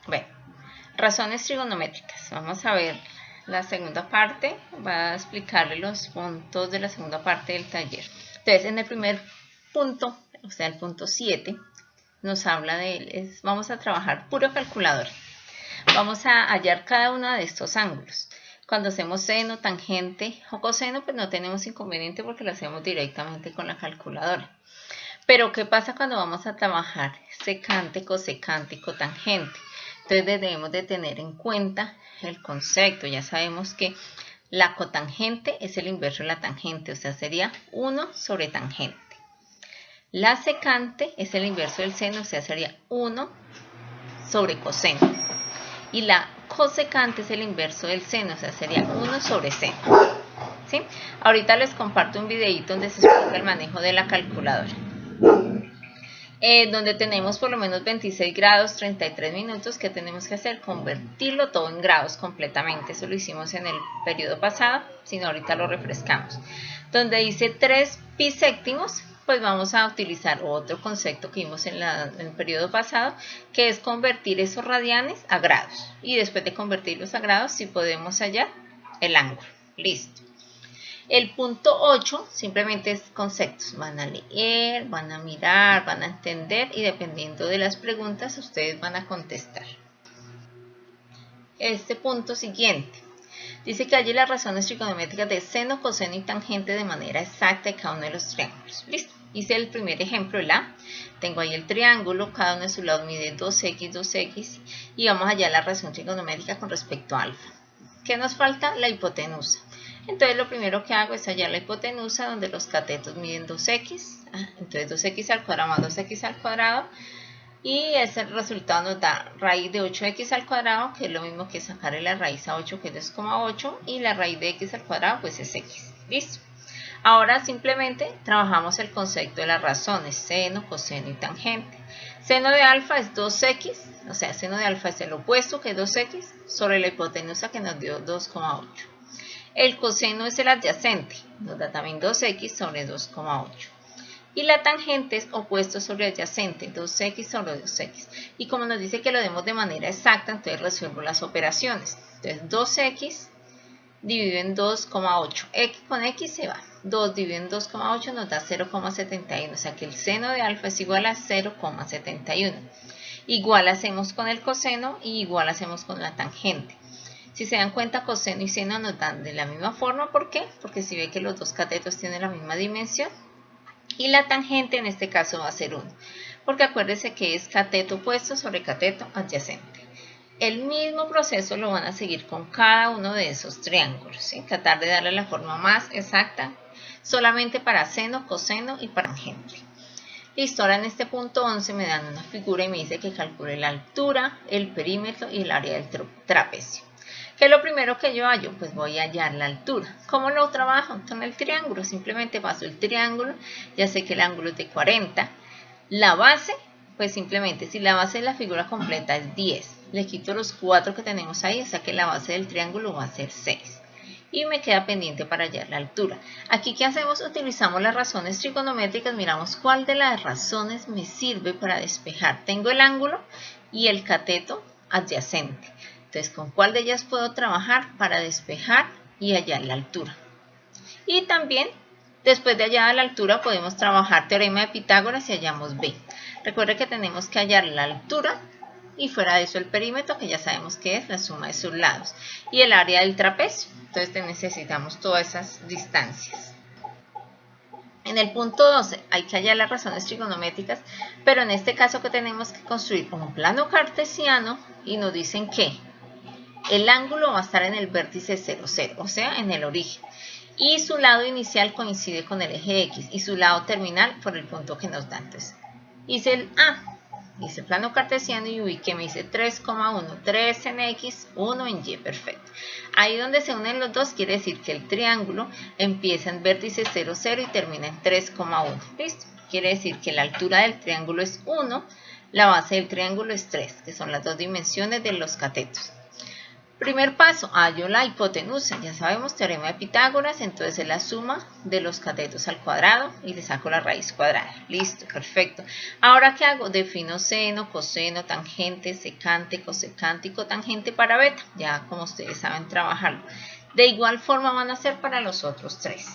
Bueno, razones trigonométricas. Vamos a ver la segunda parte. Va a explicarle los puntos de la segunda parte del taller. Entonces, en el primer punto, o sea, el punto 7, nos habla de, vamos a trabajar puro calculador. Vamos a hallar cada uno de estos ángulos. Cuando hacemos seno, tangente o coseno, pues no tenemos inconveniente porque lo hacemos directamente con la calculadora. Pero, ¿qué pasa cuando vamos a trabajar secante, cosecante y cotangente? Entonces debemos de tener en cuenta el concepto. Ya sabemos que la cotangente es el inverso de la tangente, o sea, sería 1 sobre tangente. La secante es el inverso del seno, o sea, sería 1 sobre coseno. Y la cosecante es el inverso del seno, o sea, sería 1 sobre seno. ¿Sí? Ahorita les comparto un videito donde se explica el manejo de la calculadora. Donde tenemos por lo menos 26 grados, 33 minutos, ¿qué tenemos que hacer? Convertirlo todo en grados completamente. Eso lo hicimos en el periodo pasado, si no ahorita lo refrescamos. Donde dice 3 pi séptimos, pues vamos a utilizar otro concepto que vimos en el periodo pasado, que es convertir esos radianes a grados. Y después de convertirlos a grados, sí podemos hallar el ángulo. Listo. El punto 8 simplemente es conceptos. Van a leer, van a mirar, van a entender y dependiendo de las preguntas ustedes van a contestar. Este punto siguiente. Dice que halle las razones trigonométricas de seno, coseno y tangente de manera exacta de cada uno de los triángulos. Listo. Hice el primer ejemplo, el A. Tengo ahí el triángulo, cada uno de su lado mide 2x, 2x y vamos a hallar la razón trigonométrica con respecto a alfa. ¿Qué nos falta? La hipotenusa. Entonces lo primero que hago es hallar la hipotenusa donde los catetos miden 2x. Entonces 2x al cuadrado más 2x al cuadrado. Y ese resultado nos da raíz de 8x al cuadrado, que es lo mismo que sacarle la raíz a 8, que es 2,8. Y la raíz de x al cuadrado pues es x. Listo. Ahora simplemente trabajamos el concepto de las razones, seno, coseno y tangente. Seno de alfa es 2x, o sea, seno de alfa es el opuesto, que es 2x, sobre la hipotenusa que nos dio 2,8. El coseno es el adyacente, nos da también 2x sobre 2,8. Y la tangente es opuesto sobre adyacente, 2x sobre 2x. Y como nos dice que lo demos de manera exacta, entonces resuelvo las operaciones. Entonces 2x dividido en 2,8. X con x se va. 2 dividido en 2,8 nos da 0,71. O sea que el seno de alfa es igual a 0,71. Igual hacemos con el coseno y igual hacemos con la tangente. Si se dan cuenta, coseno y seno nos dan de la misma forma. ¿Por qué? Porque si ve que los dos catetos tienen la misma dimensión. Y la tangente en este caso va a ser 1. Porque acuérdense que es cateto opuesto sobre cateto adyacente. El mismo proceso lo van a seguir con cada uno de esos triángulos. ¿Sí? Tratar de darle la forma más exacta solamente para seno, coseno y para tangente. Listo, ahora en este punto 11 me dan una figura y me dice que calcule la altura, el perímetro y el área del trapecio. ¿Qué es lo primero que yo hallo? Pues voy a hallar la altura. ¿Cómo lo trabajo? Con el triángulo. Simplemente paso el triángulo. Ya sé que el ángulo es de 40. La base, pues simplemente, si la base de la figura completa es 10, le quito los 4 que tenemos ahí, o sea que la base del triángulo va a ser 6. Y me queda pendiente para hallar la altura. Aquí, ¿qué hacemos? Utilizamos las razones trigonométricas. Miramos cuál de las razones me sirve para despejar. Tengo el ángulo y el cateto adyacente. Entonces, ¿con cuál de ellas puedo trabajar para despejar y hallar la altura? Y también, después de hallar la altura, podemos trabajar teorema de Pitágoras y hallamos B. Recuerden que tenemos que hallar la altura y fuera de eso el perímetro, que ya sabemos que es la suma de sus lados. Y el área del trapecio. Entonces, necesitamos todas esas distancias. En el punto 12 hay que hallar las razones trigonométricas, pero en este caso que tenemos que construir un plano cartesiano y nos dicen que el ángulo va a estar en el vértice 0, 0, o sea, en el origen. Y su lado inicial coincide con el eje X y su lado terminal por el punto que nos da. Entonces, hice el A, hice el plano cartesiano y ubiqué, me dice 3,1, 3 en X, 1 en Y, perfecto. Ahí donde se unen los dos quiere decir que el triángulo empieza en vértice 0, 0 y termina en 3,1. ¿Listo? Quiere decir que la altura del triángulo es 1, la base del triángulo es 3, que son las dos dimensiones de los catetos. Primer paso, hallo la hipotenusa. Ya sabemos, teorema de Pitágoras, entonces es la suma de los catetos al cuadrado y le saco la raíz cuadrada. Listo, perfecto. Ahora, ¿qué hago? Defino seno, coseno, tangente, secante, cosecante y cotangente para beta. Ya como ustedes saben trabajarlo. De igual forma van a ser para los otros tres.